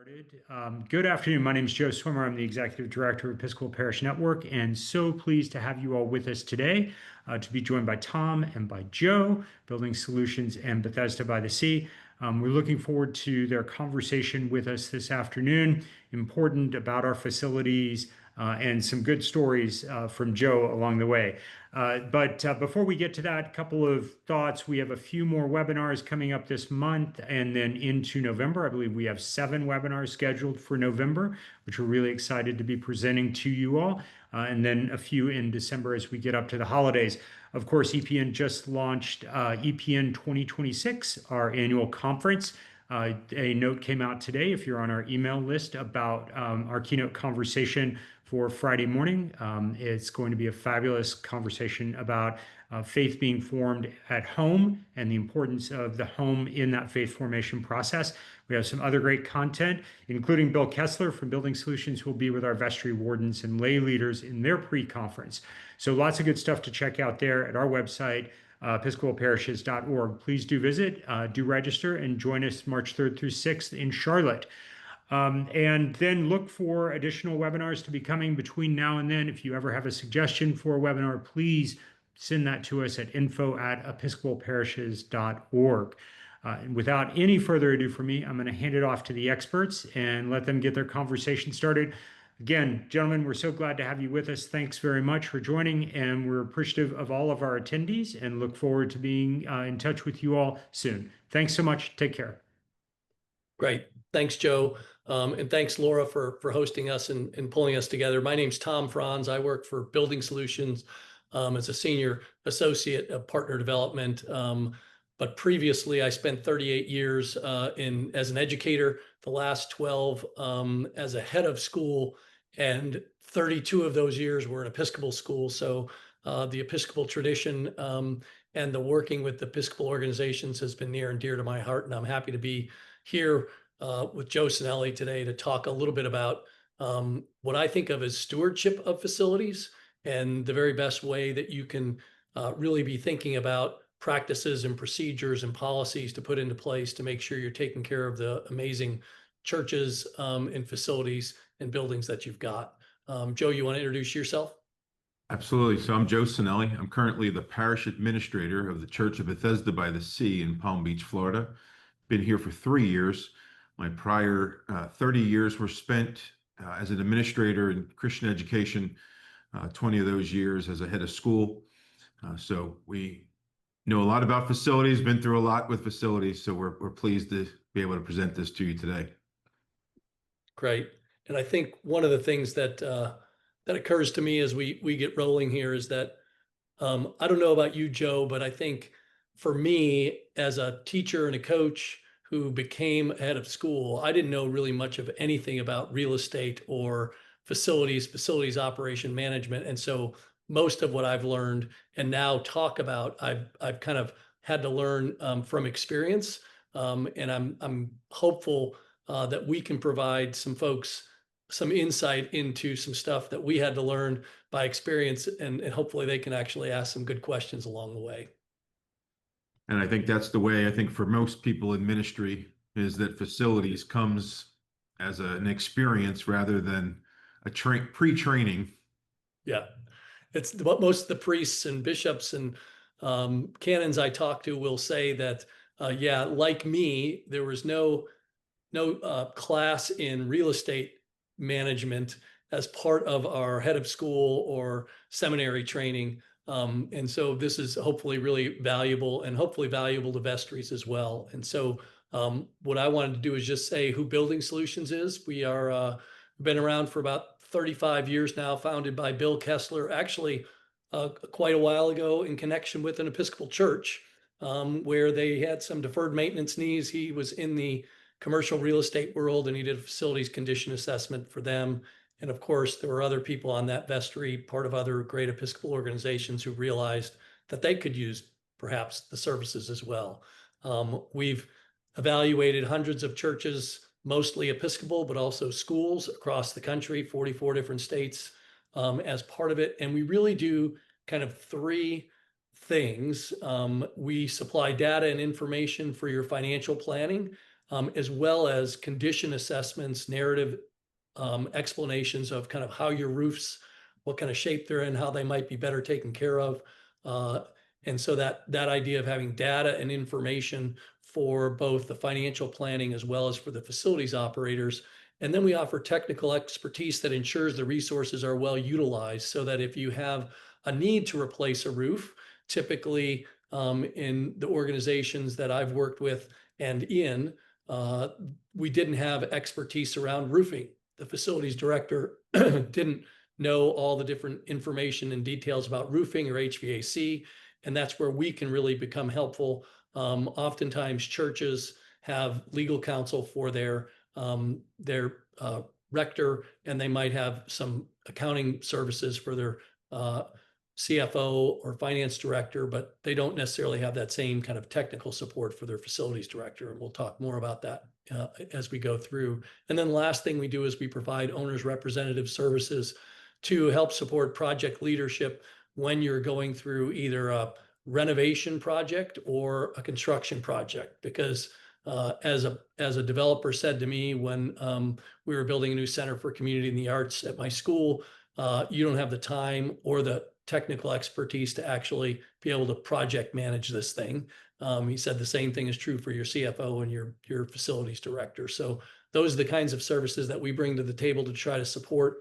Started. Good afternoon. My name is Joe Swimmer. I'm the Executive Director of Episcopal Parish Network, and so pleased to have you all with us today to be joined by Tom and by Joe, Building Solutions and Bethesda-by-the-Sea. We're looking forward to their conversation with us this afternoon, important about our facilities and some good stories from Joe along the way. But before we get to that, a couple of thoughts. We have a few more webinars coming up this month and then into November. I believe we have 7 webinars scheduled for November, which we're really excited to be presenting to you all. And then a few in December as we get up to the holidays. Of course, EPN just launched EPN 2026, our annual conference. A note came out today, if you're on our email list, about our keynote conversation for Friday morning. It's going to be a fabulous conversation about faith being formed at home and the importance of the home in that faith formation process. We have some other great content, including Bill Kessler from Building Solutions, who will be with our vestry wardens and lay leaders in their pre-conference. So lots of good stuff to check out there at our website, episcopalparishes.org. Please do visit, do register, and join us March 3rd through 6th in Charlotte. And then look for additional webinars to be coming between now and then. If you ever have a suggestion for a webinar, please send that to us at info@episcopalparishes.org. And without any further ado from me, I'm going to hand it off to the experts and let them get their conversation started. Again, gentlemen, we're so glad to have you with us. Thanks very much for joining, and we're appreciative of all of our attendees and look forward to being in touch with you all soon. Thanks so much. Take care. Great. Thanks, Joe. And thanks, Laura, for hosting us and pulling us together. My name's Tom Franz. I work for Building Solutions as a senior associate of partner development. But previously, I spent 38 years as an educator, the last 12 as a head of school, and 32 of those years were in Episcopal school. So the Episcopal tradition and the working with the Episcopal organizations has been near and dear to my heart, and I'm happy to be here with Joe Sinelli today to talk a little bit about what I think of as stewardship of facilities and the very best way that you can really be thinking about practices and procedures and policies to put into place to make sure you're taking care of the amazing churches and facilities and buildings that you've got. Joe, you want to introduce yourself? Absolutely. So I'm Joe Sinelli. I'm currently the parish administrator of the Church of Bethesda-by-the-Sea in Palm Beach, Florida. Been here for 3 years. My prior 30 years were spent as an administrator in Christian education, 20 of those years as a head of school. So we know a lot about facilities, been through a lot with facilities, so we're pleased to be able to present this to you today. Great. And I think one of the things that that occurs to me as we get rolling here is that I don't know about you, Joe, but I think for me as a teacher and a coach who became head of school, I didn't know really much of anything about real estate or facilities operation management. And so most of what I've learned and now talk about, I've kind of had to learn from experience. And I'm hopeful that we can provide some folks some insight into some stuff that we had to learn by experience, and hopefully they can actually ask some good questions along the way. And I think that's the way, I think for most people in ministry, is that facilities comes as an experience rather than a pre-training. Yeah. It's what most of the priests and bishops and canons I talk to will say that, yeah, like me, there was no class in real estate management as part of our head of school or seminary training. And so this is hopefully really valuable and hopefully valuable to vestries as well. And so what I wanted to do is just say who Building Solutions is. We are been around for about 35 years now, founded by Bill Kessler, actually quite a while ago in connection with an Episcopal church where they had some deferred maintenance needs. He was in the commercial real estate world and he did a facilities condition assessment for them. And of course, there were other people on that vestry, part of other great Episcopal organizations who realized that they could use perhaps the services as well. We've evaluated hundreds of churches, mostly Episcopal, but also schools across the country, 44 different states as part of it. And we really do kind of 3 things. We supply data and information for your financial planning. as well as condition assessments, narrative explanations of kind of how your roofs, what kind of shape they're in, how they might be better taken care of. And so that idea of having data and information for both the financial planning as well as for the facilities operators. And then we offer technical expertise that ensures the resources are well utilized, so that if you have a need to replace a roof, typically in the organizations that I've worked with and we didn't have expertise around roofing. The facilities director didn't know all the different information and details about roofing or HVAC, and that's where we can really become helpful. Oftentimes churches have legal counsel for their rector, and they might have some accounting services for their CFO or finance director, but they don't necessarily have that same kind of technical support for their facilities director. And we'll talk more about that as we go through. And then the last thing we do is we provide owners representative services to help support project leadership when you're going through either a renovation project or a construction project. Because as a developer said to me when we were building a new center for community and the arts at my school, you don't have the time or the technical expertise to actually be able to project manage this thing. He said the same thing is true for your CFO and your facilities director. So those are the kinds of services that we bring to the table to try to support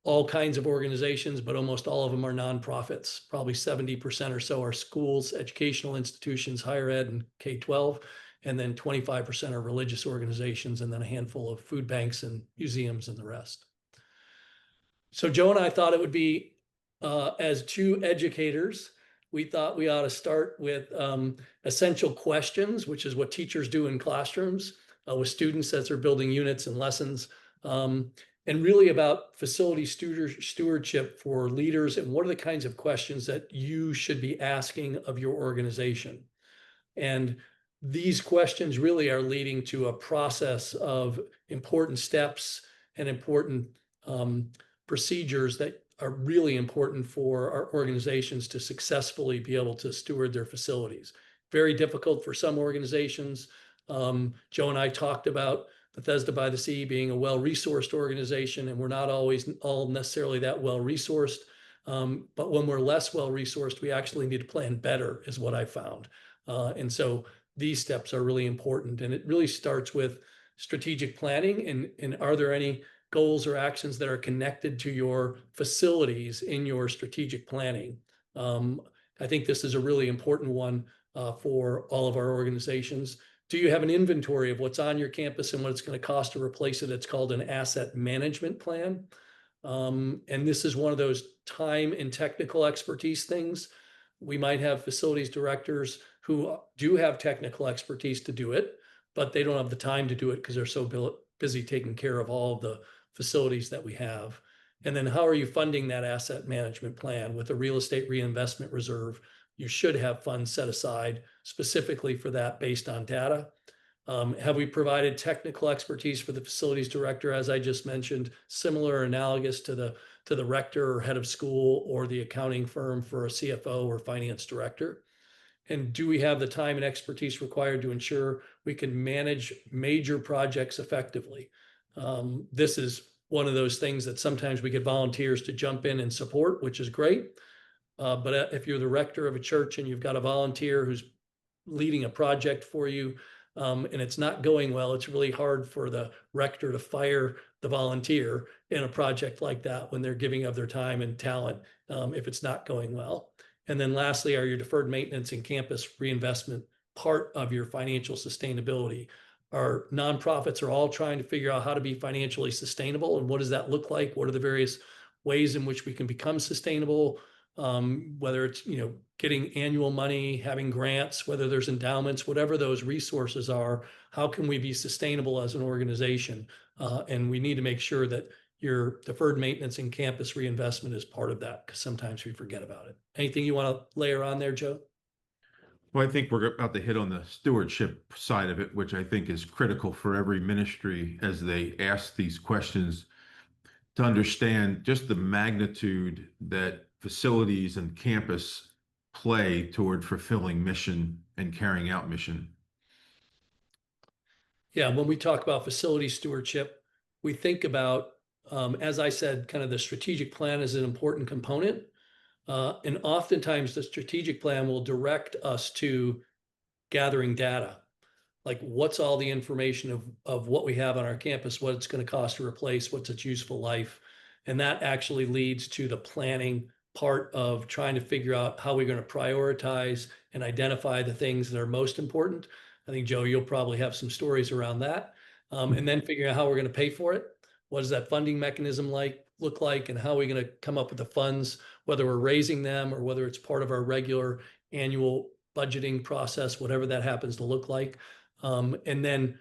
all kinds of organizations, but almost all of them are nonprofits. Probably 70% or so are schools, educational institutions, higher ed, and K-12. And then 25% are religious organizations, and then a handful of food banks and museums and the rest. So Joe and I thought it would be, as two educators, we thought we ought to start with essential questions, which is what teachers do in classrooms with students as they're building units and lessons, and really about facility stewardship for leaders, and what are the kinds of questions that you should be asking of your organization. And these questions really are leading to a process of important steps and important procedures that are really important for our organizations to successfully be able to steward their facilities. Very difficult for some organizations. Joe and I talked about Bethesda-by-the-Sea being a well-resourced organization, and we're not always all necessarily that well-resourced. But when we're less well-resourced, we actually need to plan better, is what I found. And so these steps are really important. And it really starts with strategic planning. And are there any goals or actions that are connected to your facilities in your strategic planning? I think this is a really important one for all of our organizations. Do you have an inventory of what's on your campus and what it's going to cost to replace it? It's called an asset management plan. And this is one of those time and technical expertise things. We might have facilities directors who do have technical expertise to do it, but they don't have the time to do it because they're so busy taking care of all of the facilities that we have. And then how are you funding that asset management plan? With a real estate reinvestment reserve, you should have funds set aside specifically for that based on data. Have we provided technical expertise for the facilities director, as I just mentioned, similar or analogous to the rector or head of school or the accounting firm for a CFO or finance director? And do we have the time and expertise required to ensure we can manage major projects effectively? This is one of those things that sometimes we get volunteers to jump in and support, which is great. But if you're the rector of a church and you've got a volunteer who's leading a project for you and it's not going well, it's really hard for the rector to fire the volunteer in a project like that when they're giving of their time and talent if it's not going well. And then lastly, are your deferred maintenance and campus reinvestment part of your financial sustainability? Our nonprofits are all trying to figure out how to be financially sustainable, and what does that look like? What are the various ways in which we can become sustainable? Whether it's getting annual money, having grants, whether there's endowments, whatever those resources are, how can we be sustainable as an organization? And we need to make sure that your deferred maintenance and campus reinvestment is part of that, because sometimes we forget about it. Anything you want to layer on there, Joe? Well, I think we're about to hit on the stewardship side of it, which I think is critical for every ministry as they ask these questions, to understand just the magnitude that facilities and campus play toward fulfilling mission and carrying out mission. Yeah, when we talk about facility stewardship, we think about, as I said, kind of the strategic plan is an important component. And oftentimes the strategic plan will direct us to gathering data. Like what's all the information of what we have on our campus, what it's going to cost to replace, what's its useful life. And that actually leads to the planning part of trying to figure out how we're going to prioritize and identify the things that are most important. I think, Joe, you'll probably have some stories around that. And then figuring out how we're going to pay for it. What does that funding mechanism look like, and how are we going to come up with the funds, whether we're raising them or whether it's part of our regular annual budgeting process, whatever that happens to look like. And then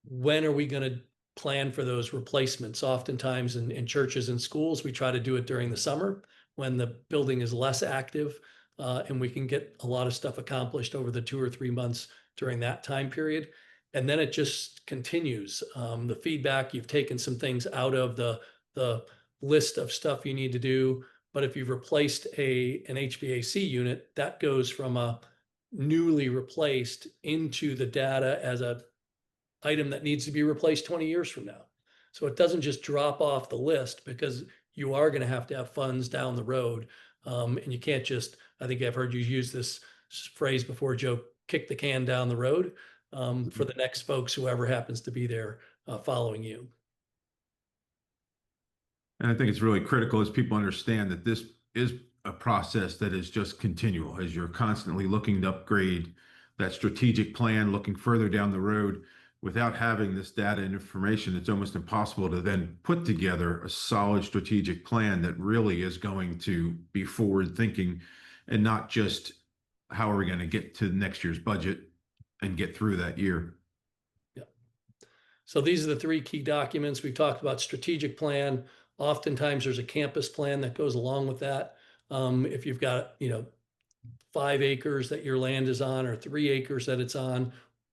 when are we going to plan for those replacements? Oftentimes in churches and schools, we try to do it during the summer when the building is less active, and we can get a lot of stuff accomplished over the 2 or 3 months during that time period. And then it just continues. The feedback, you've taken some things out of the list of stuff you need to do. But if you've replaced an HVAC unit, that goes from a newly replaced into the data as a item that needs to be replaced 20 years from now. So it doesn't just drop off the list, because you are going to have funds down the road. And you can't just, I think I've heard you use this phrase before, Joe, kick the can down the road for the next folks, whoever happens to be there following you. And I think it's really critical as people understand that this is a process that is just continual, as you're constantly looking to upgrade that strategic plan, looking further down the road. Without having this data and information, it's almost impossible to then put together a solid strategic plan that really is going to be forward thinking, and not just how are we going to get to next year's budget and get through that year. Yeah. So these are the 3 key documents. We've talked about strategic plan. Oftentimes there's a campus plan that goes along with that. If you've got, 5 acres that your land is on, or 3 acres that it's on,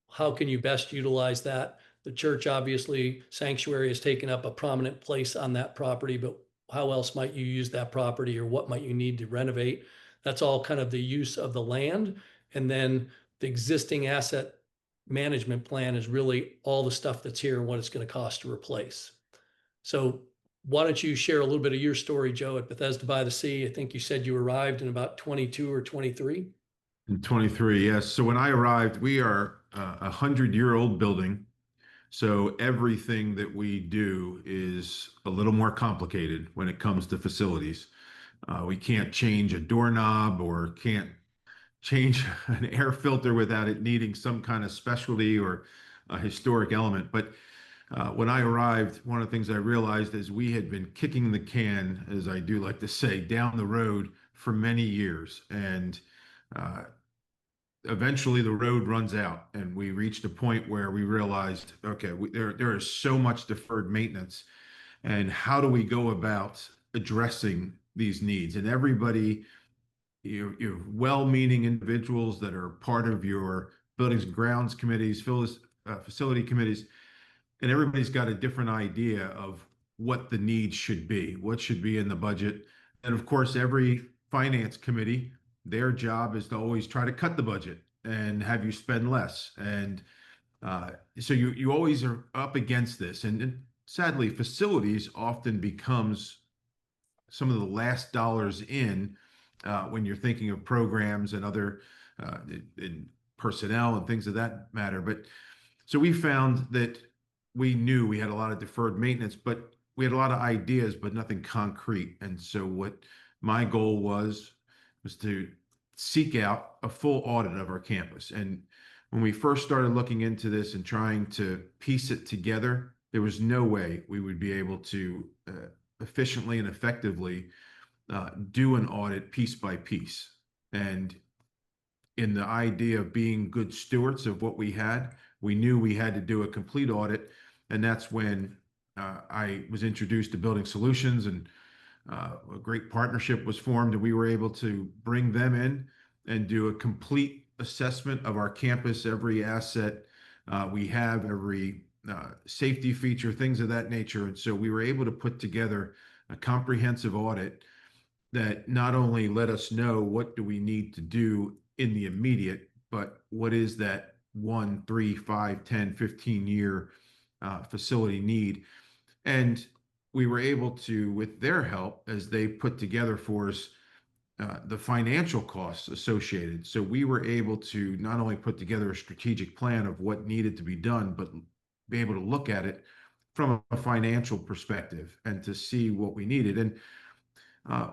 how can you best utilize that? The church, obviously, sanctuary has taken up a prominent place on that property, but how else might you use that property, or what might you need to renovate? That's all kind of the use of the land. And then the existing asset management plan is really all the stuff that's here and what it's going to cost to replace. So why don't you share a little bit of your story, Joe, at Bethesda-by-the-Sea? I think you said you arrived in about 22 or 23. In 23, yes. So when I arrived, we are a 100-year-old building. So everything that we do is a little more complicated when it comes to facilities. We can't change a doorknob or can't change an air filter without it needing some kind of specialty or a historic element. But when I arrived, one of the things I realized is we had been kicking the can, as I do like to say, down the road for many years. And eventually the road runs out, and we reached a point where we realized, okay, there is so much deferred maintenance, and how do we go about addressing these needs? And everybody, you have well-meaning individuals that are part of your buildings and grounds committees, facility committees, and everybody's got a different idea of what the needs should be, what should be in the budget. And of course, every finance committee, their job is to always try to cut the budget and have you spend less. And so you always are up against this. And sadly, facilities often becomes some of the last dollars in when you're thinking of programs and other in personnel and things of that matter. But so we found that we knew we had a lot of deferred maintenance, but we had a lot of ideas, but nothing concrete. And so what my goal was to seek out a full audit of our campus. And when we first started looking into this and trying to piece it together, there was no way we would be able to efficiently and effectively do an audit piece by piece. And in the idea of being good stewards of what we had, we knew we had to do a complete audit. And that's when I was introduced to Building Solutions, and a great partnership was formed, and we were able to bring them in and do a complete assessment of our campus, every asset we have, every safety feature, things of that nature. And so we were able to put together a comprehensive audit that not only let us know what do we need to do in the immediate, but what is that 1, 3, 5, 10, 15 year facility need. And we were able to, with their help, as they put together for us the financial costs associated. So we were able to not only put together a strategic plan of what needed to be done, but be able to look at it from a financial perspective and to see what we needed. And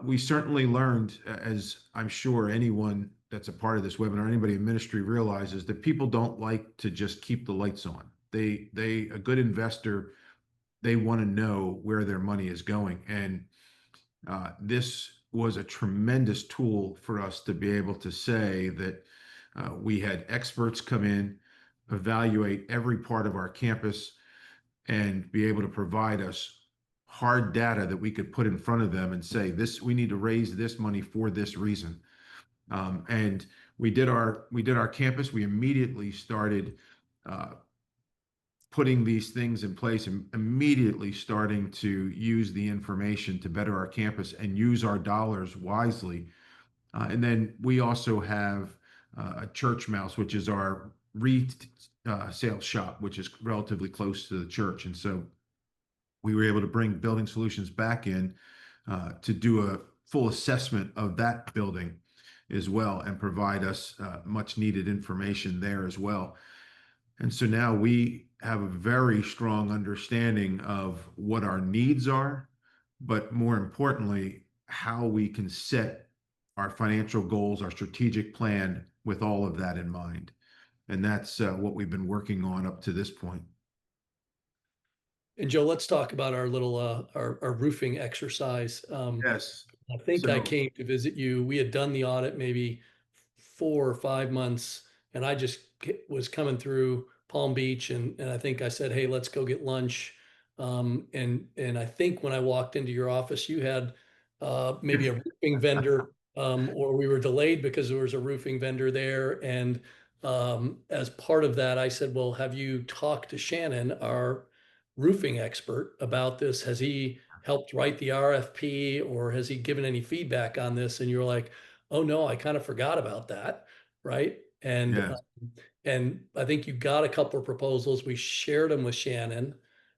we certainly learned, as I'm sure anyone that's a part of this webinar, anybody in ministry realizes, that people don't like to just keep the lights on. A good investor, they want to know where their money is going. And this was a tremendous tool for us to be able to say that we had experts come in, evaluate every part of our campus, and be able to provide us hard data that we could put in front of them and say, this, we need to raise this money for this reason. And we did our campus. We immediately started putting these things in place and immediately starting to use the information to better our campus and use our dollars wisely. And then we also have a church mouse, which is our sales shop, which is relatively close to the church. And so we were able to bring Building Solutions back in to do a full assessment of that building as well and provide us much needed information there as well. And so now we have a very strong understanding of what our needs are, but more importantly, how we can set our financial goals, our strategic plan with all of that in mind. And that's what we've been working on up to this point. And Joe, let's talk about our little our roofing exercise. Yes. I think I So, came to visit you. We had done the audit maybe 4 or 5 months, and I just was coming through Palm Beach, and I think I said, "Hey, let's go get lunch." And I think when I walked into your office, you had maybe a roofing vendor, or we were delayed because there was a roofing vendor there. And as part of that, I said, "Well, have you talked to Shannon, our roofing expert, about this? Has he helped write the RFP, or has he given any feedback on this?" And you're like, "Oh no, I kind of forgot about that." Right. yeah. And I think you got a couple of proposals. We shared them with Shannon,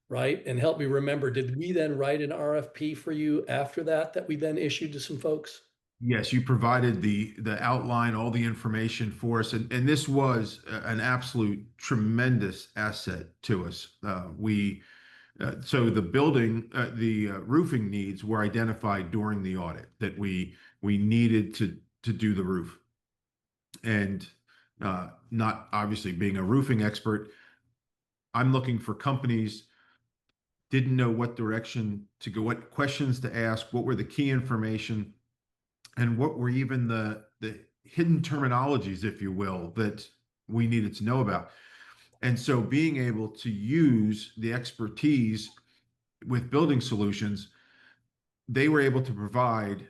right? And help me remember, did we then write an RFP for you after that we then issued to some folks? Yes, you provided the outline, all the information for us, and this was an absolute tremendous asset to us. So the building, the roofing needs were identified during the audit that we needed to do the roof, and not obviously being a roofing expert, I'm looking for companies, didn't know what direction to go, what questions to ask, what were the key information, and what were even the hidden terminologies, if you will, that we needed to know about. And so being able to use the expertise with Building Solutions, they were able to provide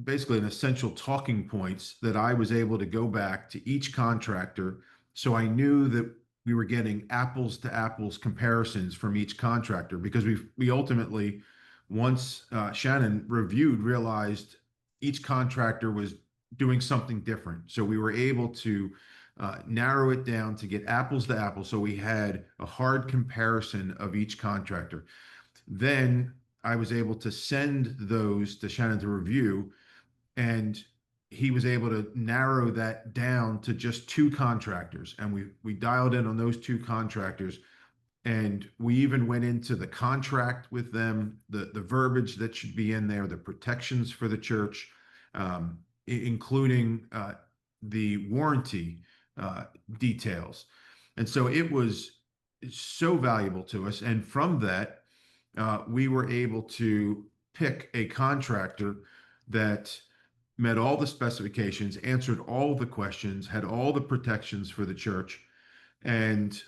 basically an essential talking points that I was able to go back to each contractor. So I knew that we were getting apples to apples comparisons from each contractor, because we ultimately, once Shannon reviewed, realized each contractor was doing something different. So we were able to narrow it down to get apples to apples. So we had a hard comparison of each contractor. Then I was able to send those to Shannon to review, and he was able to narrow that down to just 2 contractors. And we dialed in on those 2 contractors. And we even went into the contract with them, the verbiage that should be in there, the protections for the church, including the warranty details. And so it was so valuable to us. And from that, we were able to pick a contractor that met all the specifications, answered all the questions, had all the protections for the church, and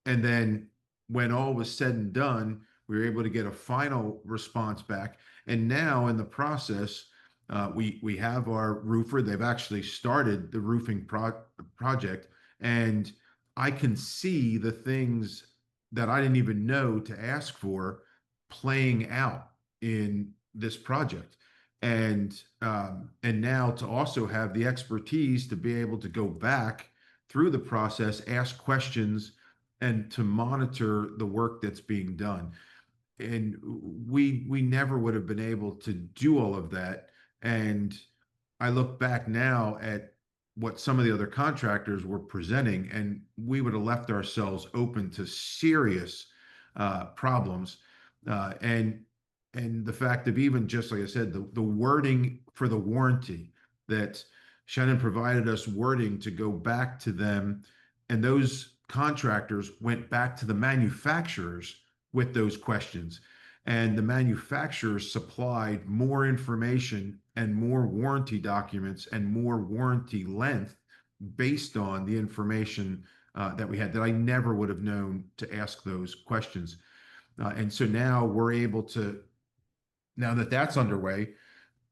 then when all was said and done, we were able to get a final response back. And now in the process, we have our roofer. They've actually started the roofing project, and I can see the things that I didn't even know to ask for playing out in this project. And now to also have the expertise to be able to go back through the process, ask questions, and to monitor the work that's being done. And we never would have been able to do all of that. And I look back now at what some of the other contractors were presenting, and we would have left ourselves open to serious problems. Uh, and and the fact of, even just like I said, the wording for the warranty, that Shannon provided us wording to go back to them, and those contractors went back to the manufacturers with those questions. And the manufacturers supplied more information and more warranty documents and more warranty length based on the information that we had, that I never would have known to ask those questions. And so now we're able to, now that that's underway,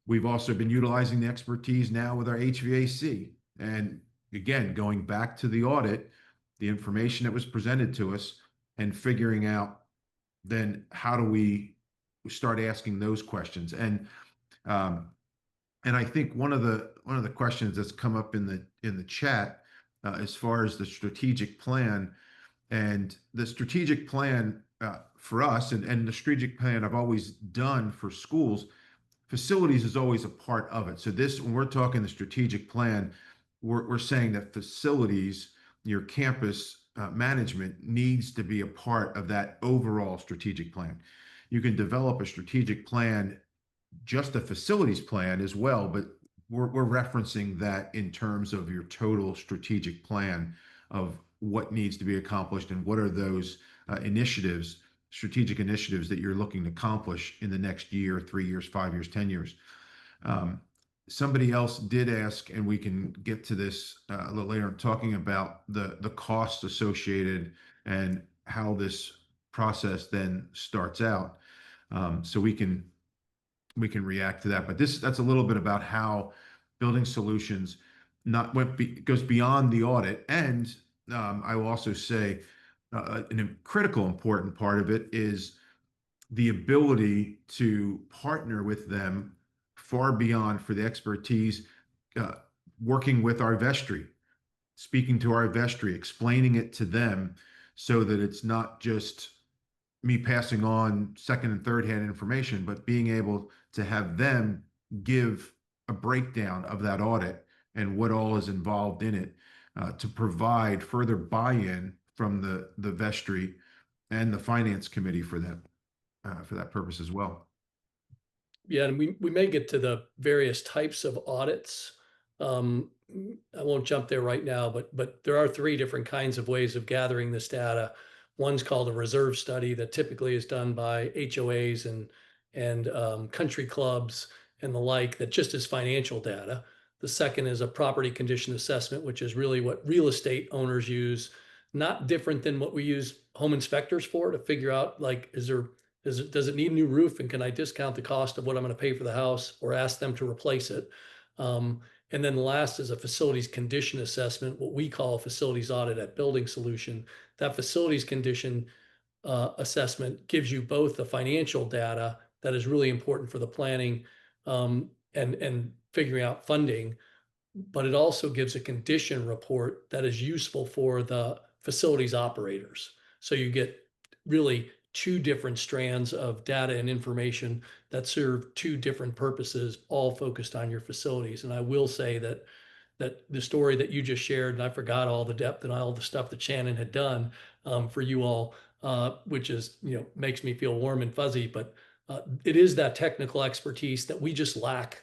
we've also been utilizing the expertise now with our HVAC. And again, going back to the audit, the information that was presented to us, and figuring out then how do we start asking those questions. And I think one of the questions that's come up in the chat, as far as the strategic plan, and the strategic plan for us, and the strategic plan I've always done for schools, facilities is always a part of it. So this, when we're talking the strategic plan, we're saying that facilities, your campus management, needs to be a part of that overall strategic plan. You can develop a strategic plan, just a facilities plan as well, but we're referencing that in terms of your total strategic plan of what needs to be accomplished, and what are those initiatives, strategic initiatives, that you're looking to accomplish in the next year, 3 years, 5 years, 10 years. Somebody else did ask, and we can get to this a little later, talking about the costs associated and how this process then starts out. So we can react to that. But that's a little bit about how Building Solutions goes beyond the audit. And I will also say a critical important part of it is the ability to partner with them far beyond, for the expertise, working with our vestry, speaking to our vestry, explaining it to them, so that it's not just me passing on second and third hand information, but being able to have them give a breakdown of that audit and what all is involved in it, to provide further buy-in from the vestry and the finance committee for them, for that purpose as well. Yeah, and we may get to the various types of audits. I won't jump there right now, but there are 3 different kinds of ways of gathering this data. One's called a reserve study, that typically is done by HOAs and country clubs and the like, that just is financial data. The second is a property condition assessment, which is really what real estate owners use, not different than what we use home inspectors for, to figure out, like, does it need a new roof, and can I discount the cost of what I'm going to pay for the house, or ask them to replace it. And then the last is a facilities condition assessment, what we call a facilities audit at Building Solution. That facilities condition assessment gives you both the financial data that is really important for the planning and figuring out funding, but it also gives a condition report that is useful for the facilities operators. So you get really 2 different strands of data and information that serve 2 different purposes, all focused on your facilities. And I will say that the story that you just shared, and I forgot all the depth and all the stuff that Shannon had done for you all, which is, makes me feel warm and fuzzy, but it is that technical expertise that we just lack,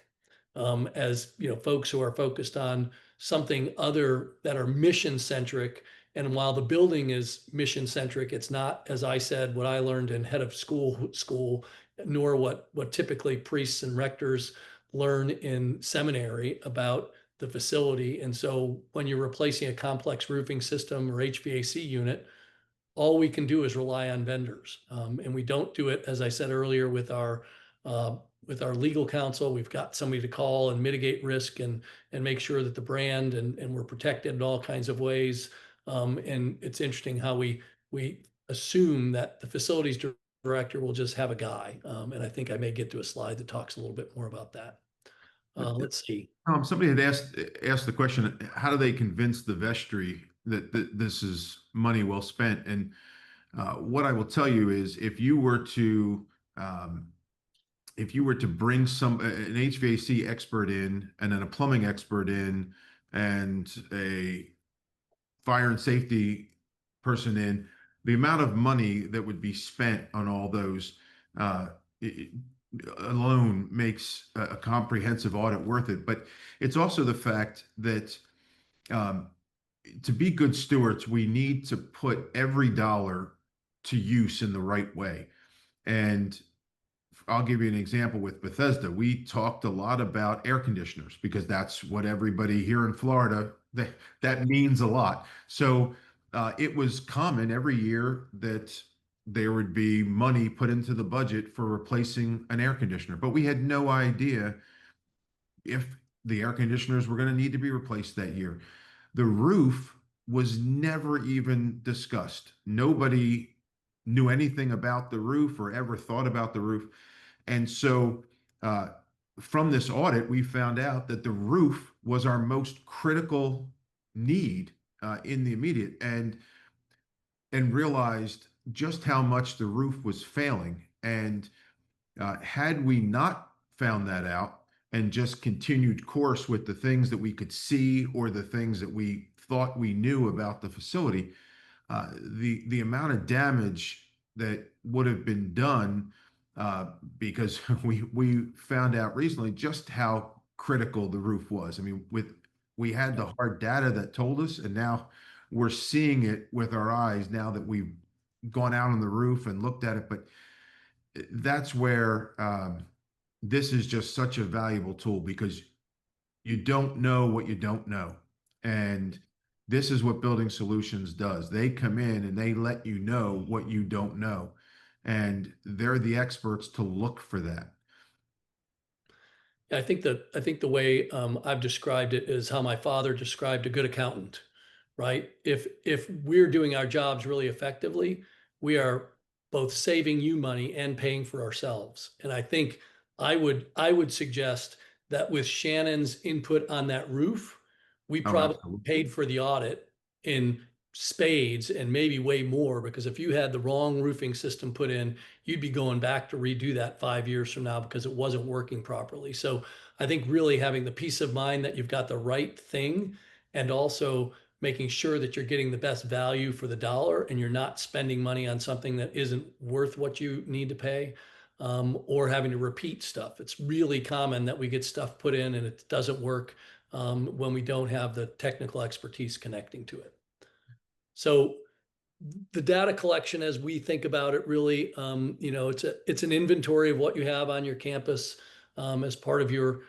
as folks who are focused on something other, that are mission centric. And while the building is mission centric, it's not, as I said, what I learned in head of school, nor what typically priests and rectors learn in seminary about the facility. And so when you're replacing a complex roofing system or HVAC unit, all we can do is rely on vendors. And we don't do it, as I said earlier, with our legal counsel. We've got somebody to call and mitigate risk and make sure that the brand and we're protected in all kinds of ways. And it's interesting how we assume that the facilities director will just have a guy. And I think I may get to a slide that talks a little bit more about that. Let's see. Somebody had asked the question, how do they convince the vestry that this is money well spent? And what I will tell you is, um, if you were to bring an HVAC expert in, and then a plumbing expert in, and a fire and safety person in, the amount of money that would be spent on all those uh, it, alone makes a comprehensive audit worth it. But it's also the fact that um, to be good stewards, we need to put every dollar to use in the right way. And I'll give you an example with Bethesda. We talked a lot about air conditioners because that's what everybody here in Florida, that means a lot. So it was common every year that there would be money put into the budget for replacing an air conditioner, but we had no idea if the air conditioners were going to need to be replaced that year. The roof was never even discussed. Nobody knew anything about the roof or ever thought about the roof. And so uh, from this audit, we found out that the roof was our most critical need in the immediate, and realized just how much the roof was failing. And had we not found that out and just continued course with the things that we could see or the things that we thought we knew about the facility, the amount of damage that would have been done, because we found out recently just how critical the roof was. I mean, we had the hard data that told us, and now we're seeing it with our eyes now that we've gone out on the roof and looked at it. But that's where this is just such a valuable tool, because you don't know what you don't know. And this is what Building Solutions does. They come in and they let you know what you don't know. And they're the experts to look for that. I think the way I've described it is how my father described a good accountant, right? If we're doing our jobs really effectively, we are both saving you money and paying for ourselves. And I think I would suggest that with Shannon's input on that roof, we Oh, probably absolutely. paid for the audit in spades and maybe way more, because if you had the wrong roofing system put in, you'd be going back to redo that 5 years from now because it wasn't working properly. So I think really having the peace of mind that you've got the right thing, and also making sure that you're getting the best value for the dollar and you're not spending money on something that isn't worth what you need to pay, or having to repeat stuff. It's really common that we get stuff put in and it doesn't work when we don't have the technical expertise connecting to it. So the data collection, as we think about it, really, it's an inventory of what you have on your campus as part of your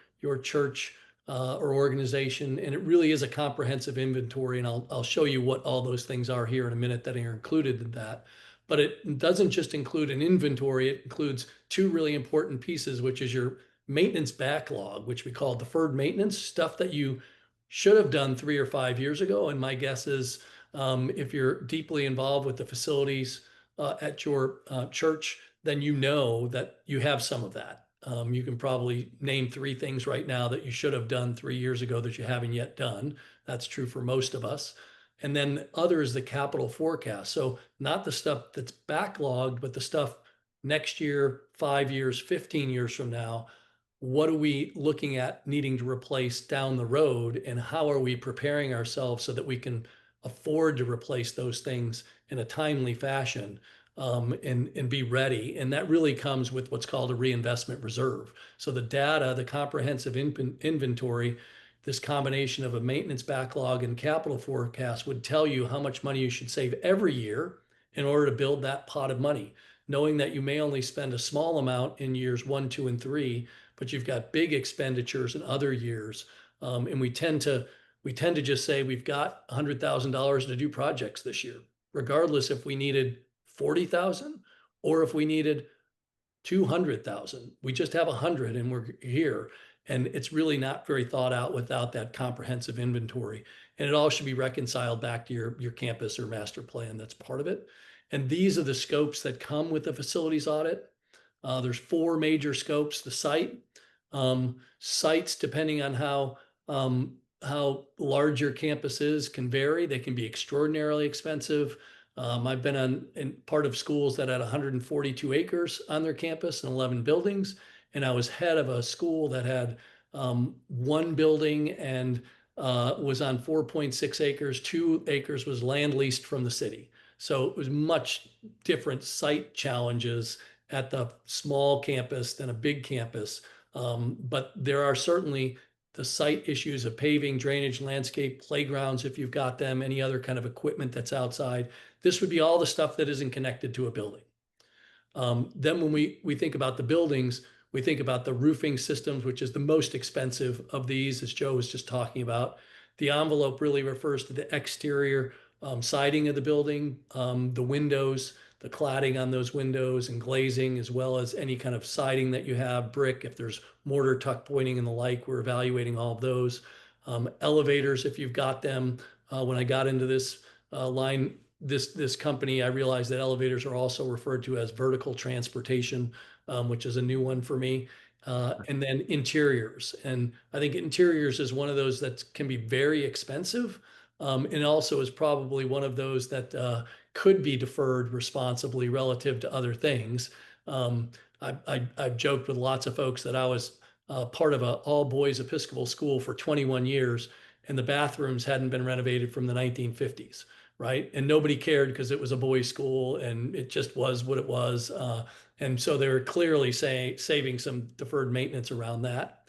church or organization, and it really is a comprehensive inventory. And I'll show you what all those things are here in a minute that are included in that. But it doesn't just include an inventory; it includes two really important pieces, which is your maintenance backlog, which we call deferred maintenance, stuff that you should have done 3 or 5 years ago. And my guess is, if you're deeply involved with the facilities at your church, then you know that you have some of that. You can probably name 3 things right now that you should have done 3 years ago that you haven't yet done. That's true for most of us. And then other is the capital forecast. So not the stuff that's backlogged, but the stuff next year, 5 years, 15 years from now. What are we looking at needing to replace down the road, and how are we preparing ourselves so that we can afford to replace those things in a timely fashion, and be ready? And that really comes with what's called a reinvestment reserve. So the data, the comprehensive inventory, this combination of a maintenance backlog and capital forecast would tell you how much money you should save every year in order to build that pot of money, knowing that you may only spend a small amount in years 1, 2, and 3, but you've got big expenditures in other years. And we tend to just say we've got $100,000 to do projects this year, regardless if we needed 40,000 or if we needed 200,000. We just have 100 and we're here. And it's really not very thought out without that comprehensive inventory. And it all should be reconciled back to your campus or master plan. That's part of it. And these are the scopes that come with the facilities audit. There's 4 major scopes: the site, Sites, depending on how large your campus is, can vary. They can be extraordinarily expensive. I've been in part of schools that had 142 acres on their campus and 11 buildings, and I was head of a school that had one building and was on 4.6 acres. 2 acres was land leased from the city. So it was much different site challenges at the small campus than a big campus. But there are certainly the site issues of paving, drainage, landscape, playgrounds, if you've got them, any other kind of equipment that's outside. This would be all the stuff that isn't connected to a building. Then when we think about the buildings, we think about the roofing systems, which is the most expensive of these, as Joe was just talking about. The envelope really refers to the exterior siding of the building, the windows, the cladding on those windows and glazing, as well as any kind of siding that you have, brick, if there's mortar, tuck pointing and the like, we're evaluating all of those. Elevators, if you've got them. When I got into this line, this company, I realized that elevators are also referred to as vertical transportation, which is a new one for me. And then interiors. And I think interiors is one of those that can be very expensive, and also is probably one of those that could be deferred responsibly relative to other things. I've joked with lots of folks that I was part of an all boys Episcopal school for 21 years, and the bathrooms hadn't been renovated from the 1950s, right? And nobody cared because it was a boys' school and it just was what it was. And so they were clearly saving some deferred maintenance around that.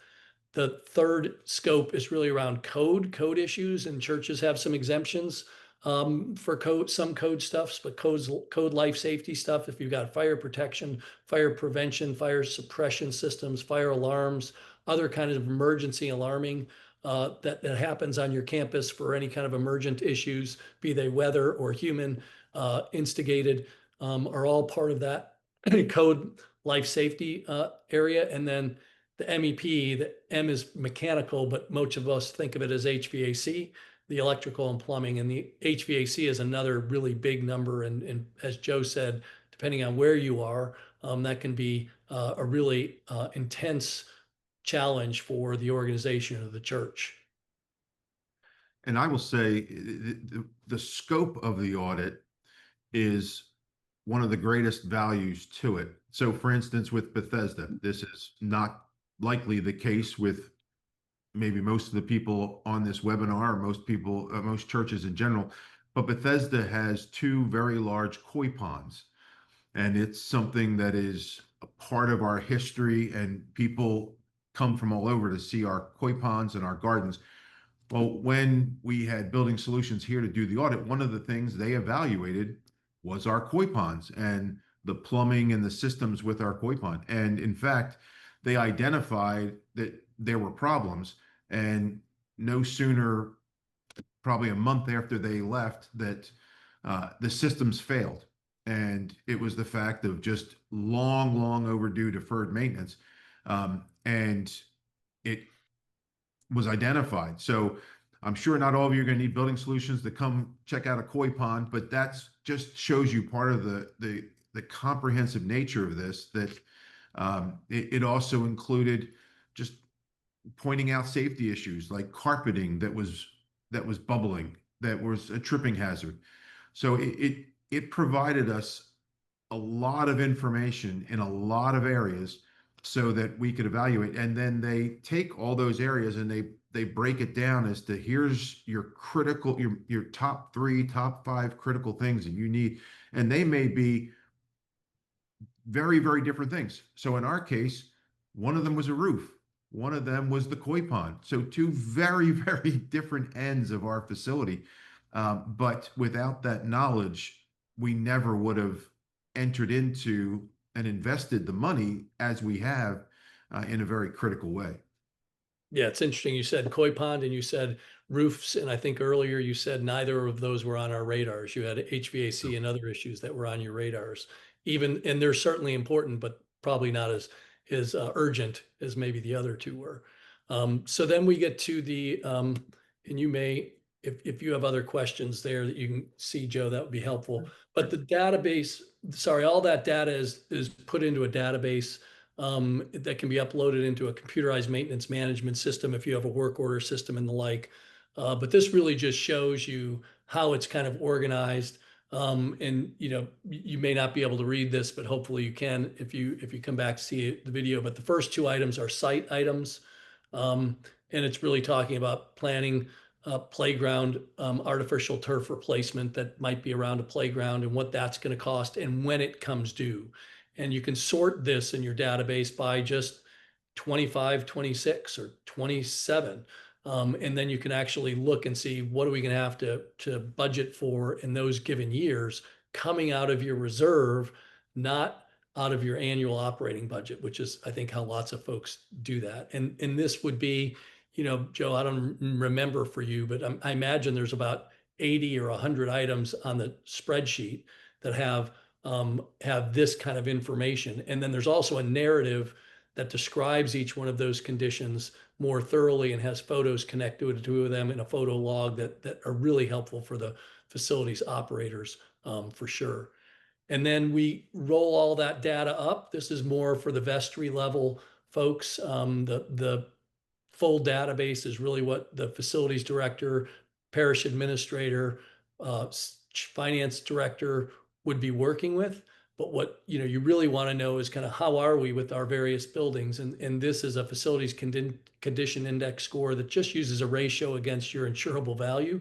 The third scope is really around code issues, and churches have some exemptions for some code stuffs, but code life safety stuff. If you've got fire protection, fire prevention, fire suppression systems, fire alarms, other kinds of emergency alarming that happens on your campus for any kind of emergent issues, be they weather or human instigated, are all part of that code life safety area. And then the MEP, the M is mechanical, but most of us think of it as HVAC, the electrical and plumbing. And the HVAC is another really big number. And as Joe said, depending on where you are, that can be a really intense challenge for the organization of the church. And I will say the scope of the audit is one of the greatest values to it. So for instance, with Bethesda, this is not likely the case with maybe most of the people on this webinar, or most people, most churches in general, but Bethesda has 2 very large koi ponds. And it's something that is a part of our history, and people come from all over to see our koi ponds and our gardens. Well, when we had Building Solutions here to do the audit, one of the things they evaluated was our koi ponds and the plumbing and the systems with our koi pond. And in fact, they identified that there were problems, and no sooner, probably a month after they left, that the systems failed. And it was the fact of just long overdue deferred maintenance. And it was identified. So I'm sure not all of you are going to need Building Solutions to come check out a koi pond, but that's just shows you part of the comprehensive nature of this, that it also included just pointing out safety issues like carpeting that was bubbling, that was a tripping hazard. So it provided us a lot of information in a lot of areas so that we could evaluate. And then they take all those areas and they break it down as to here's your critical, your top 3, top 5 critical things that you need. And they may be very different things. So in our case, one of them was a roof. One of them was the koi pond. So 2 very different ends of our facility. But without that knowledge, we never would have entered into and invested the money as we have in a very critical way. Yeah, it's interesting. You said koi pond and you said roofs. And I think earlier you said neither of those were on our radars. You had HVAC and other issues that were on your radars. And they're certainly important, but probably not as urgent as maybe the other 2 were. So then we get to the, and you may, if you have other questions there that you can see, Joe, that would be helpful. But the database, sorry, all that data is put into a database that can be uploaded into a computerized maintenance management system if you have a work order system and the like. But this really just shows you how it's kind of organized. And you may not be able to read this, but hopefully you can if you come back to see the video. But the first two items are site items, and it's really talking about planning playground artificial turf replacement that might be around a playground and what that's going to cost and when it comes due. And you can sort this in your database by just 25, 26, or 27. And then you can actually look and see what are we going to have to budget for in those given years coming out of your reserve, not out of your annual operating budget, which is, I think, how lots of folks do that. And this would be, Joe, I don't remember for you, but I imagine there's about 80 or 100 items on the spreadsheet that have this kind of information. And then there's also a narrative that describes each one of those conditions more thoroughly and has photos connected to them in a photo log that are really helpful for the facilities operators, for sure. And then we roll all that data up. This is more for the vestry level folks. The full database is really what the facilities director, parish administrator, finance director would be working with. But what you really want to know is kind of how are we with our various buildings, and this is a facilities condition index score that just uses a ratio against your insurable value,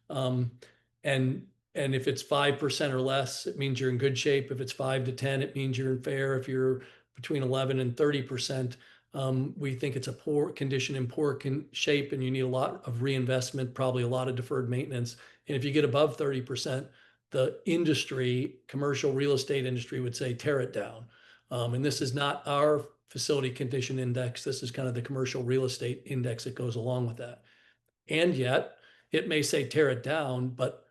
and if it's 5% or less, it means you're in good shape. If it's 5 to 10, it means you're in fair. If you're between 11 and 30%, we think it's a poor condition in poor shape, and you need a lot of reinvestment, probably a lot of deferred maintenance. And if you get above 30%, the industry, commercial real estate industry, would say tear it down. And this is not our facility condition index. This is kind of the commercial real estate index that goes along with that. And yet it may say tear it down, but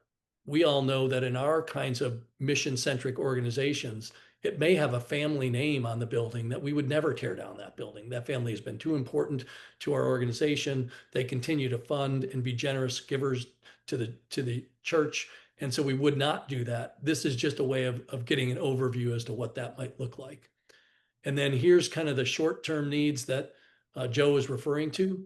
we all know that in our kinds of mission-centric organizations, it may have a family name on the building that we would never tear down that building. That family has been too important to our organization. They continue to fund and be generous givers to the church. And so we would not do that. This is just a way of getting an overview as to what that might look like. And then here's kind of the short-term needs that Joe was referring to.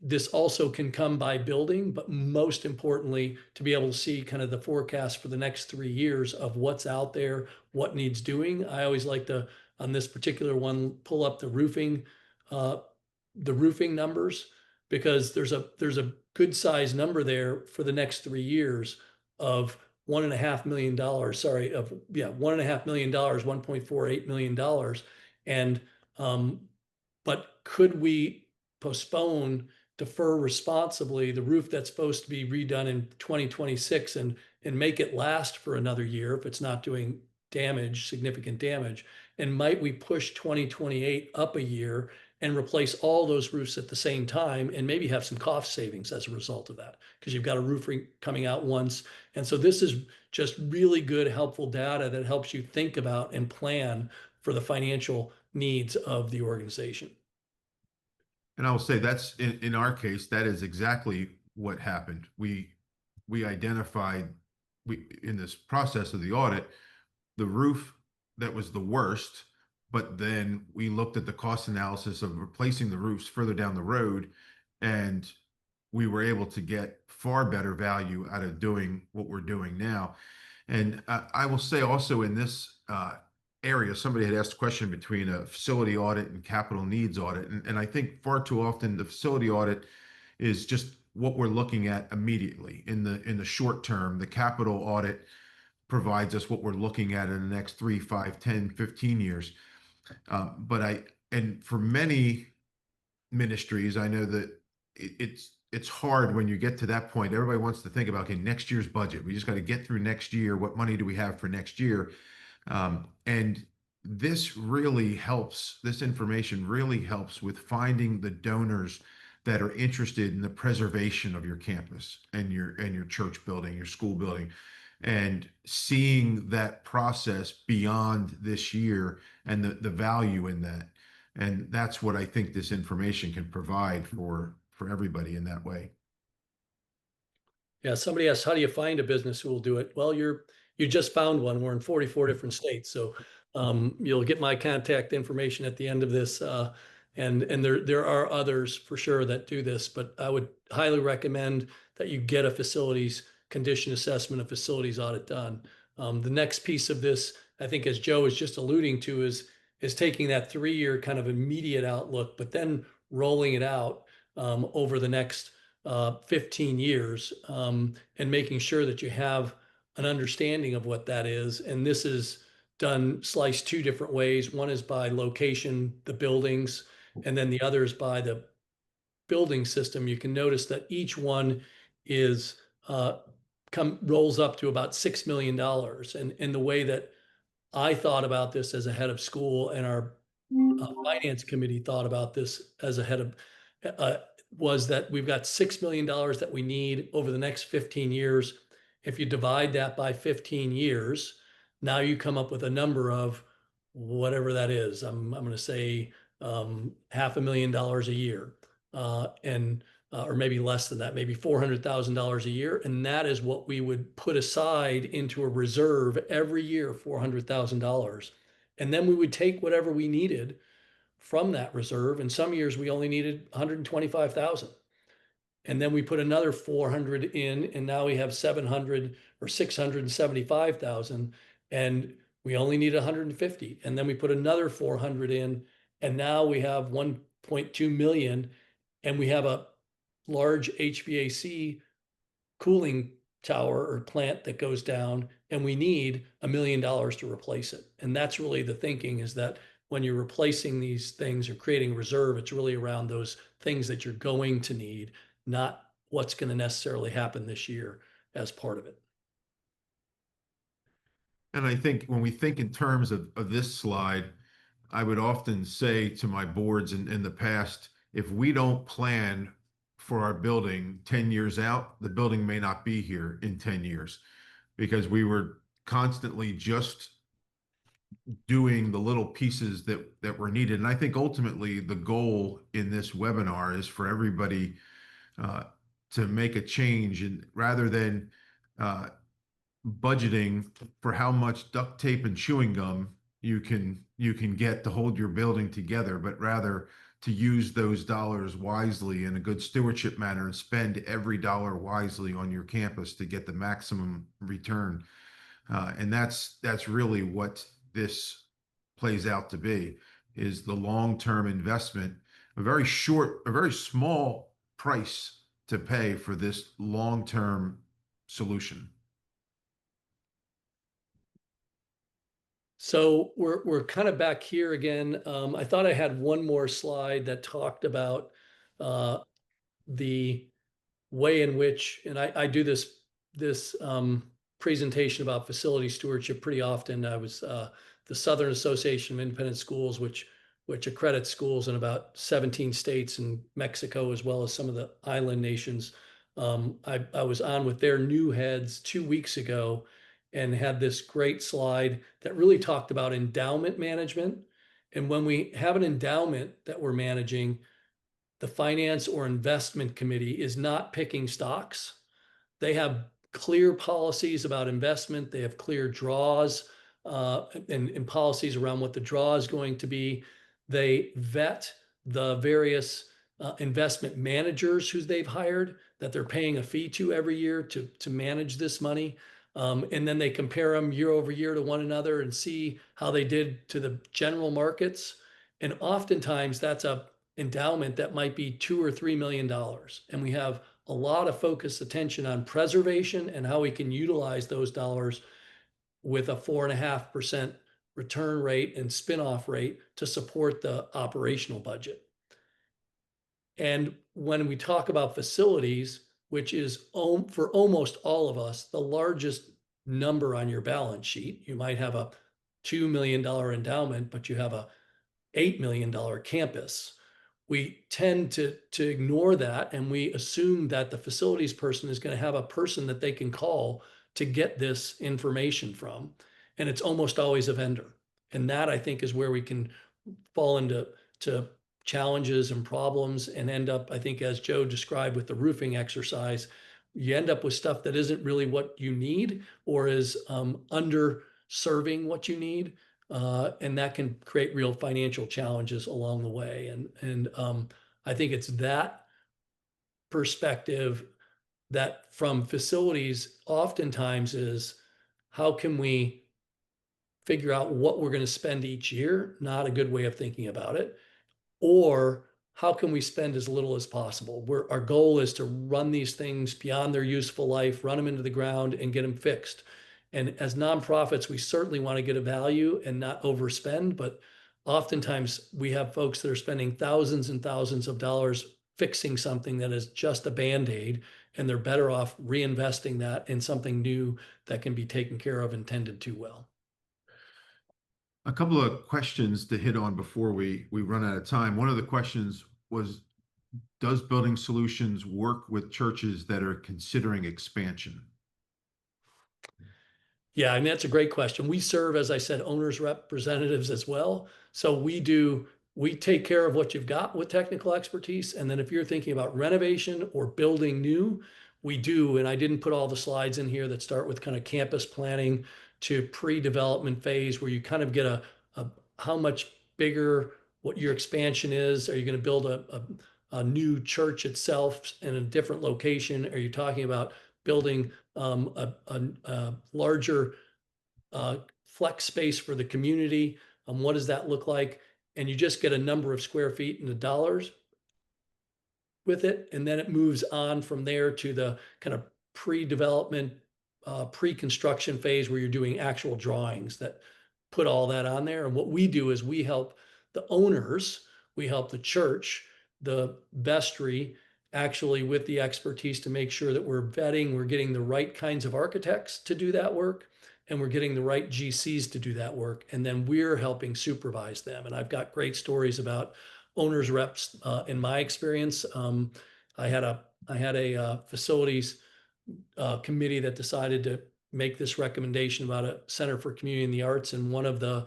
This also can come by building, but most importantly, to be able to see kind of the forecast for the next 3 years of what's out there, what needs doing. I always like to, on this particular one, pull up the roofing numbers, because there's a good size number there for the next 3 years of $1.5 million. Sorry, of $1.5 million, $1.48 million, and but could we postpone, defer responsibly the roof that's supposed to be redone in 2026 and make it last for another year if it's not doing damage, significant damage? And might we push 2028 up a year and replace all those roofs at the same time and maybe have some cost savings as a result of that, because you've got a roof coming out once. And so this is just really good, helpful data that helps you think about and plan for the financial needs of the organization. And I will say that's in our case, that is exactly what happened. We identified in this process of the audit, the roof that was the worst, but then we looked at the cost analysis of replacing the roofs further down the road, and we were able to get far better value out of doing what we're doing now. And I will say also in this area, somebody had asked a question between a facility audit and capital needs audit. And I think far too often the facility audit is just what we're looking at immediately in the short term. The capital audit provides us what we're looking at in the next 3, 5, 10, 15 years. And for many ministries, I know that it's hard when you get to that point. Everybody wants to think about, okay, next year's budget. We just got to get through next year. What money do we have for next year? And this really helps. This information really helps with finding the donors that are interested in the preservation of your campus and your church building, your school building, and seeing that process beyond this year and the value in that. And that's what I think this information can provide for everybody in that way. Yeah, somebody asked, how do you find a business who will do it? Well, you just found one. We're in 44 different states. So You'll get my contact information at the end of this. And there are others for sure that do this, but I would highly recommend that you get a facilities condition assessment, a facilities audit done. The next piece of this, I think, as Joe was just alluding to, is taking that 3-year kind of immediate outlook, but then rolling it out over the next 15 years, and making sure that you have an understanding of what that is. And this is done sliced 2 different ways. One is by location, the buildings, and then the other is by the building system. You can notice that each one is rolls up to about $6 million. And the way that I thought about this as a head of school, and our finance committee thought about this as a head of, was that we've got $6 million that we need over the next 15 years. If you divide that by 15 years, now you come up with a number of whatever that is. I'm going to say $500,000 a year, or maybe less than that, maybe $400,000 a year. And that is what we would put aside into a reserve every year, $400,000. And then we would take whatever we needed from that reserve. And some years we only needed 125,000. And then we put another 400 in, and now we have 700 or 675,000, and we only need 150. And then we put another 400 in, and now we have 1.2 million, and we have a large HVAC cooling tower or plant that goes down, and we need $1 million to replace it. And that's really the thinking, is that when you're replacing these things or creating reserve, it's really around those things that you're going to need, not what's going to necessarily happen this year as part of it. And I think when we think in terms of this slide, I would often say to my boards in the past, if we don't plan for our building 10 years out, the building may not be here in 10 years, because we were constantly just doing the little pieces that were needed. And I think ultimately the goal in this webinar is for everybody to make a change, and rather than budgeting for how much duct tape and chewing gum you can get to hold your building together, but rather to use those dollars wisely in a good stewardship manner and spend every dollar wisely on your campus to get the maximum return. And that's really what this plays out to be, is the long-term investment, a very small price to pay for this long-term solution. So we're kind of back here again. I thought I had one more slide that talked about the way in which, and I do this presentation about facility stewardship pretty often. I was the Southern Association of Independent Schools, which accredits schools in about 17 states and Mexico, as well as some of the island nations. I was on with their new heads 2 weeks ago, and had this great slide that really talked about endowment management. And when we have an endowment that we're managing, the finance or investment committee is not picking stocks. They have clear policies about investment. They have clear draws and policies around what the draw is going to be. They vet the various investment managers who they've hired, that they're paying a fee to every year to manage this money. And then they compare them year over year to one another and see how they did to the general markets. And oftentimes that's a endowment that might be $2 or $3 million. And we have a lot of focused attention on preservation and how we can utilize those dollars with a 4.5% return rate and spin-off rate to support the operational budget. And when we talk about facilities, which is for almost all of us, the largest number on your balance sheet. You might have a $2 million endowment, but you have a $8 million campus. We tend to ignore that, and we assume that the facilities person is going to have a person that they can call to get this information from. And it's almost always a vendor. And that, I think, is where we can fall into challenges and problems and end up, I think, as Joe described with the roofing exercise, you end up with stuff that isn't really what you need, or is underserving what you need. and that can create real financial challenges along the way. And I think it's that perspective that from facilities oftentimes is how can we figure out what we're going to spend each year? Not a good way of thinking about it. Or how can we spend as little as possible? Our goal is to run these things beyond their useful life, run them into the ground and get them fixed. And as nonprofits, we certainly want to get a value and not overspend, but oftentimes we have folks that are spending thousands and thousands of dollars fixing something that is just a Band-Aid, and they're better off reinvesting that in something new that can be taken care of and tended to well. A couple of questions to hit on before we run out of time. One of the questions was, does Building Solutions work with churches that are considering expansion? Yeah, I mean, that's a great question. We serve, as I said, owners representatives as well. So we take care of what you've got with technical expertise. And then if you're thinking about renovation or building new, we do. And I didn't put all the slides in here that start with kind of campus planning to pre-development phase, where you kind of get a how much bigger what your expansion is. Are you going to build a new church itself in a different location? Are you talking about building a larger flex space for the community? What does that look like? And you just get a number of square feet and the dollars with it. And then it moves on from there to the kind of pre-development, pre-construction phase where you're doing actual drawings that put all that on there. And what we do is we help the owners, we help the church, the vestry, actually with the expertise to make sure that we're vetting, we're getting the right kinds of architects to do that work, and we're getting the right GCs to do that work. And then we're helping supervise them. And I've got great stories about owners reps in my experience. I had a facilities committee that decided to make this recommendation about a Center for Community and the Arts. And one of the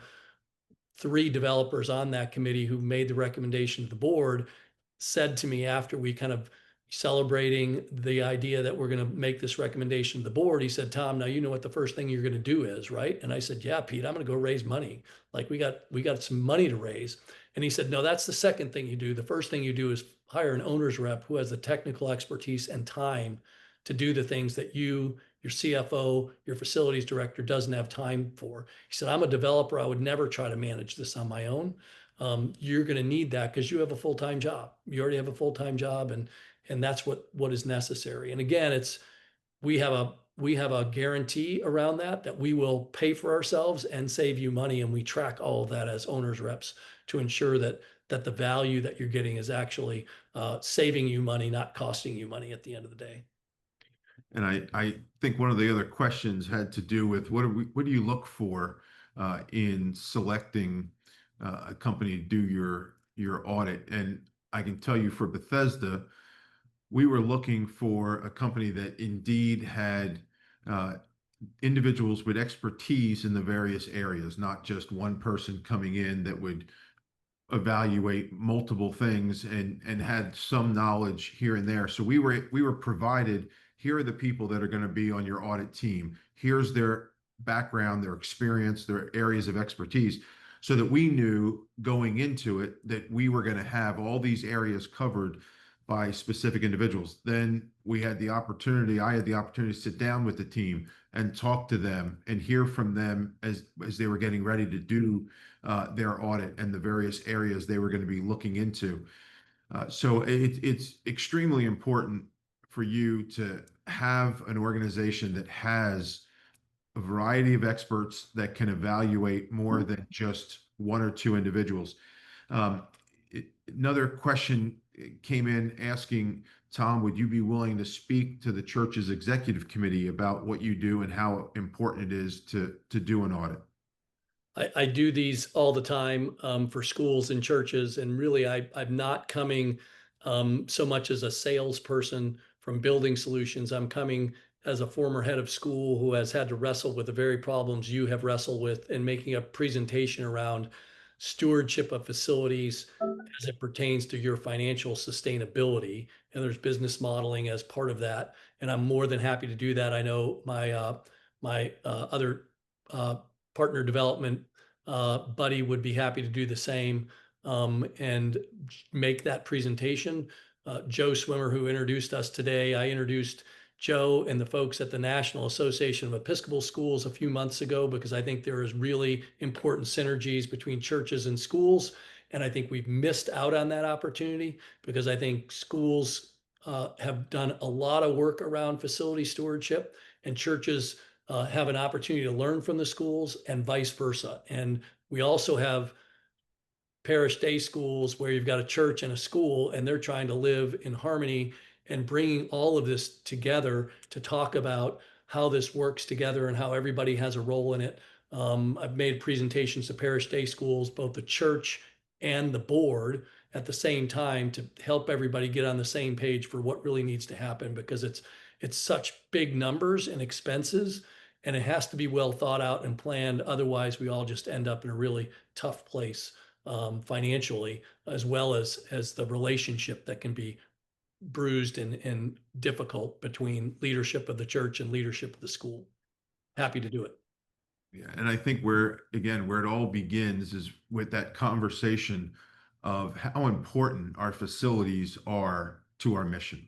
3 developers on that committee who made the recommendation to the board said to me after we kind of celebrating the idea that we're going to make this recommendation to the board, he said, "Tom, now you know what the first thing you're going to do is, right?" And I said, "Yeah, Pete, I'm going to go raise money. Like we got some money to raise." And he said, "No, that's the second thing you do. The first thing you do is hire an owner's rep who has the technical expertise and time to do the things that your CFO, your facilities director doesn't have time for." He said, "I'm a developer. I would never try to manage this on my own. You're going to need that because you have a full-time job. You already have a full-time job, and that's what is necessary." And again, we have a guarantee around that we will pay for ourselves and save you money, and we track all of that as owners reps to ensure that the value that you're getting is actually saving you money, not costing you money at the end of the day. And I think one of the other questions had to do with what do you look for in selecting a company to do your audit? And I can tell you for Bethesda, we were looking for a company that indeed had individuals with expertise in the various areas, not just one person coming in that would evaluate multiple things and had some knowledge here and there. So we were provided, here are the people that are going to be on your audit team. Here's their background, their experience, their areas of expertise, so that we knew going into it that we were going to have all these areas covered by specific individuals. Then I had the opportunity to sit down with the team and talk to them and hear from them as they were getting ready to do their audit and the various areas they were going to be looking into. So it's extremely important for you to have an organization that has a variety of experts that can evaluate more than just 1 or 2 individuals. Another question came in asking, Tom, would you be willing to speak to the church's executive committee about what you do and how important it is to do an audit? I do these all the time for schools and churches, and really I'm not coming so much as a salesperson from Building Solutions. I'm coming as a former head of school who has had to wrestle with the very problems you have wrestled with, and making a presentation around stewardship of facilities as it pertains to your financial sustainability. And there's business modeling as part of that. And I'm more than happy to do that. I know my other partner development Buddy would be happy to do the same and make that presentation. Joe Swimmer, who introduced us today, I introduced Joe and the folks at the National Association of Episcopal Schools a few months ago because I think there is really important synergies between churches and schools. And I think we've missed out on that opportunity because I think schools have done a lot of work around facility stewardship, and churches have an opportunity to learn from the schools and vice versa. And we also have parish day schools where you've got a church and a school, and they're trying to live in harmony and bringing all of this together to talk about how this works together and how everybody has a role in it. I've made presentations to parish day schools, both the church and the board at the same time, to help everybody get on the same page for what really needs to happen, because it's such big numbers and expenses, and it has to be well thought out and planned. Otherwise, we all just end up in a really tough place financially, as well as the relationship that can be bruised and difficult between leadership of the church and leadership of the school. Happy to do it. Yeah, and I think where it all begins is with that conversation of how important our facilities are to our mission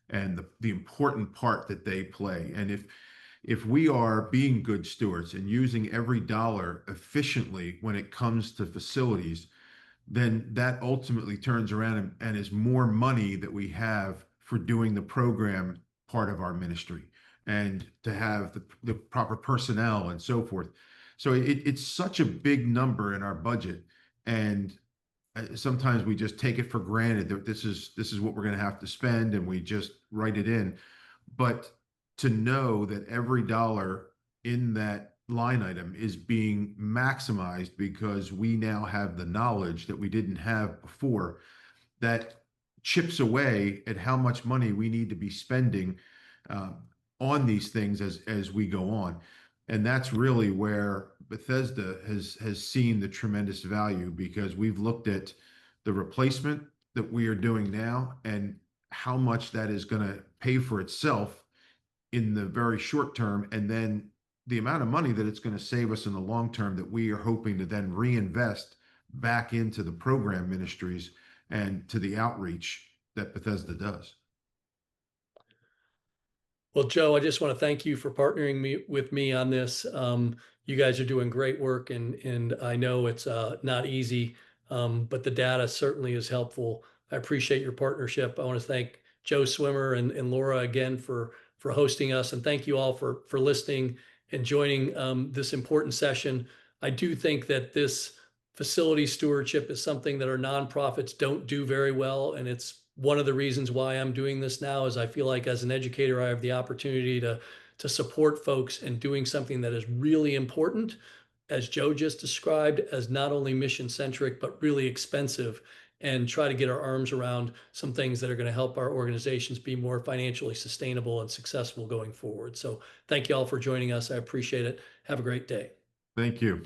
and the important part that they play. And if we are being good stewards and using every dollar efficiently when it comes to facilities, then that ultimately turns around and is more money that we have for doing the program part of our ministry and to have the proper personnel and so forth. So it's such a big number in our budget, and sometimes we just take it for granted that this is what we're going to have to spend, and we just write it in. But to know that every dollar in that line item is being maximized because we now have the knowledge that we didn't have before, that chips away at how much money we need to be spending on these things as we go on. And that's really where Bethesda has seen the tremendous value, because we've looked at the replacement that we are doing now and how much that is going to pay for itself in the very short term, and then the amount of money that it's going to save us in the long term that we are hoping to then reinvest back into the program ministries and to the outreach that Bethesda does. Well, Joe, I just want to thank you for partnering with me on this. You guys are doing great work, and I know it's not easy, but the data certainly is helpful. I appreciate your partnership. I want to thank Joe Swimmer and Laura again for hosting us, and thank you all for listening and joining this important session. I do think that this facility stewardship is something that our nonprofits don't do very well, and it's one of the reasons why I'm doing this now. Is I feel like as an educator, I have the opportunity to support folks in doing something that is really important, as Joe just described, as not only mission centric, but really expensive, and try to get our arms around some things that are going to help our organizations be more financially sustainable and successful going forward. So thank you all for joining us. I appreciate it. Have a great day. Thank you.